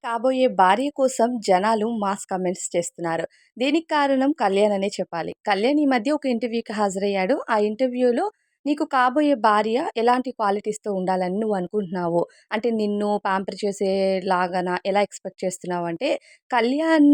కాబోయే భార్య కోసం జనాలు మాస్ కమెంట్స్ చేస్తున్నారు. దీనికి కారణం కళ్యాణ్ అనే చెప్పాలి. కళ్యాణ్ ఈ మధ్య ఒక ఇంటర్వ్యూకి హాజరయ్యాడు. ఆ ఇంటర్వ్యూలో నీకు కాబోయే భార్య ఎలాంటి క్వాలిటీస్‌తో ఉండాలని నువ్వు అనుకుంటున్నావు? అంటే నిన్ను పాంపర్ చేసేలాగాన ఎలా ఎక్స్‌పెక్ట్ చేస్తున్నావంటే కళ్యాణ్,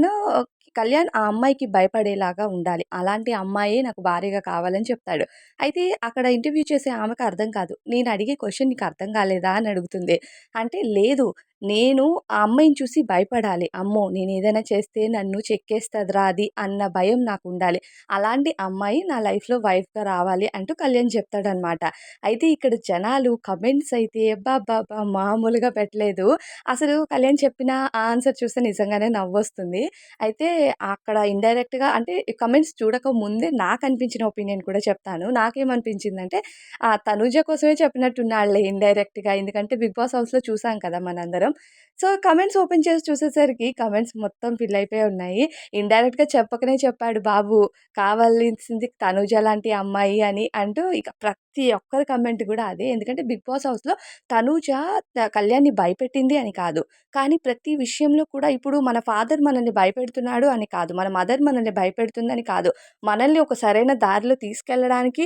కళ్యాణ్ ఆ అమ్మాయికి భయపడేలాగా ఉండాలి. అలాంటి అమ్మాయే నాకు భార్యగా కావాలని చెప్తాడు. అయితే అక్కడ ఇంటర్వ్యూ చేసే ఆమెకు అర్థం కాదు. నేను అడిగే క్వెషన్ నీకు అర్థం కాలేదా అని అడుగుతుంది. అంటే లేదు, నేను ఆ అమ్మాయిని చూసి భయపడాలి. అమ్మో! నేనేదైనా చేస్తే నన్ను చెక్కేస్తదిరా అది అన్న భయం నాకుండాలి. అలాంటి అమ్మాయి నా లైఫ్‌లో వైఫ్‌గా రావాలి అంటూ కళ్యాణ్ చెప్తాడనమాట. అయితే ఇక్కడ జనాలు కమెంట్స్ అయితే అబ్బబ్బబ్బా! మామూలుగా పెట్టలేదు. అసలు కళ్యాణ్ చెప్పిన ఆన్సర్ చూస్తే నిజంగానే నవ్వొస్తుంది. అయితే అక్కడ ఇండైరెక్ట్‌గా అంటే కమెంట్స్ చూడక ముందే నాకనిపించిన ఒపీనియన్ కూడా చెప్తాను. నాకేమనిపించిందంటే తనూజ కోసమే చెప్పినట్టున్నాడులే ఇండైరెక్ట్‌గా. ఎందుకంటే 'బిగ్ బాస్' హౌస్‌లో చూసాం కదా మనందరం. సో, కమెంట్స్ ఓపెన్ చేసి చూసేసరికి కమెంట్స్ మొత్తం ఫిల్ అయిపోయి ఉన్నాయి. ఇండైరెక్ట్‌గా చెప్పకనే చెప్పాడు బాబు. కావాల్సింది తనూజ లాంటి అమ్మాయి అని అంటూ ఇక ప్రతి ఒక్కరి కమెంట్ కూడా అదే. ఎందుకంటే 'బిగ్ బాస్' హౌస్‌లో తనూజ కళ్యాణ్‌ని భయపెట్టింది అని కాదు. కానీ ప్రతి విషయంలో కూడా ఇప్పుడు మన ఫాదర్ మనల్ని భయపెడుతున్నాడు అని కాదు. మన మదర్ మనల్ని భయపెడుతుందని కాదు. మనల్ని ఒక సరైన దారిలో తీసుకెళ్ళడానికి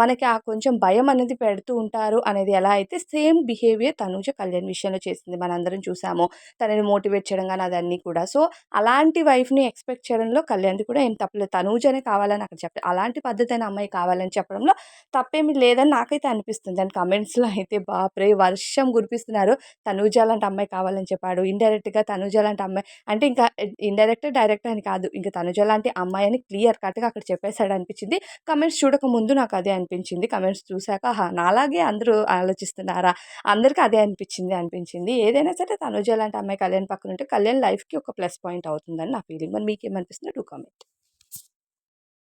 మనకి ఆ కొంచెం భయం అనేది పెడుతూ ఉంటారు అనేది ఎలా అయితే సేమ్ బిహేవియర్ తనూజ కళ్యాణ్ విషయంలో చేసింది. మనందరం చూసాము. తనని మోటివేట్ చేయడం గాని అదన్నీ కూడా. సో, అలాంటి వైఫ్‌ని ఎక్స్‌పెక్ట్ చేయడంలో కళ్యాణ్‌ది కూడా ఏం తప్పులేదు. తనూజనే కావాలని అక్కడ చెప్పలే. అలాంటి పద్ధతైన అమ్మాయి కావాలని చెప్పడంలో తప్పేమి లేదని నాకైతే అనిపిస్తుంది. అండ్ కమెంట్స్‌లో అయితే బాప్రే! వర్షం కురిపిస్తున్నారు. తనూజ లాంటి అమ్మాయి కావాలని చెప్పాడు. ఇండైరెక్ట్‌గా తనూజ లాంటి అమ్మాయి అంటే ఇంకా ఇండైరెక్ట్, డైరెక్ట్ అని కాదు. ఇంక తనుజ లాంటి అమ్మాయి అని క్లియర్ కట్‌గా అక్కడ చెప్పేసాడనిపించింది. కమెంట్స్ చూడకముందు నాకదే అనిపించింది. కమెంట్స్ చూసాక ఆహా! నాలాగే అందరూ ఆలోచిస్తున్నారా? అందరికి అదే అనిపించింది. ఏదైనా సరే తనుజ లాంటి అమ్మాయి కళ్యాణ్ పక్కనుంటే కళ్యాణ్ లైఫ్‌కి ఒక ప్లస్ పాయింట్ అవుతుందని నా ఫీలింగ్. మరి మీకేమనిపిస్తుందో డూ కామెంట్.